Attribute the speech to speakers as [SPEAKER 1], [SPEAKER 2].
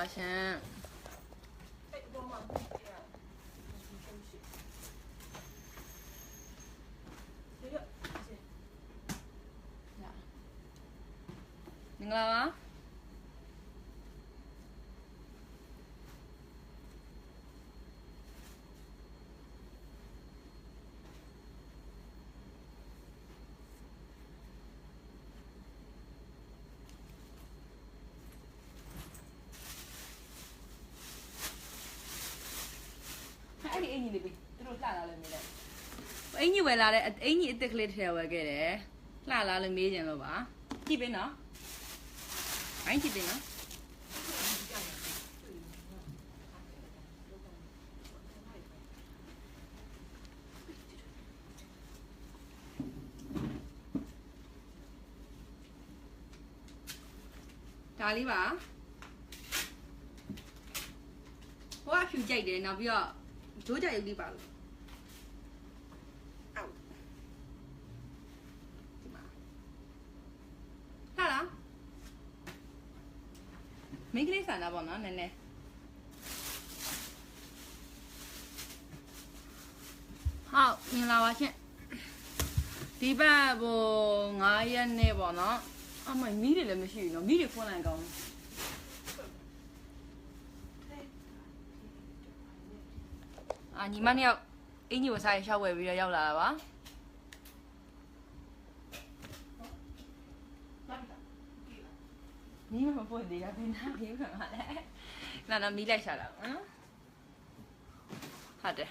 [SPEAKER 1] ပါရှင်မင်္ဂလာပါအဲ့ဒီအင်ကြီးလေးပြီးသူတို့လှလာလို့မေးလိုက်အင်ကြီးဝယ်လာတဲ့အင်ကြီးအစ်စ်ကလေးတစ်ထည်ဝယ်ခဲ့တယ်လှလာလို့မေးကြင်လို့ပါကြည့်ပေးနော်ဘိုင်းကြည့်ပေးနော်ဒါလေးပါဟိုကဖြူကြိုက်တယ်နောက်ပြီးတော့ဂျိုးကြိုက်ရုပ်လေးပါလို့အောက်ဒီမှာဟာလားမိန်းကလေးဆန္ဒပေါ့နော်နည်းနည်းဟုတ်မင်္ဂလာပါရှင်ဒီဘက်ဟို9ရက်နေ့ပေါ့နော်အမမီးတွေလည်းမရှိဘူးနော်မီးတွေဖွင့်လိုက်ကောင်းညီမနှစ်ယောက်အင်ကြီးကိုစားရင်ရှောက်ဝယ်ပြီးတော့ရောက်လာတာပါမီးမပွင့်သေးတာဘယ်နာမီးမှမလဲနာမီးလိုက်ရှာတာဟုတ်တယ်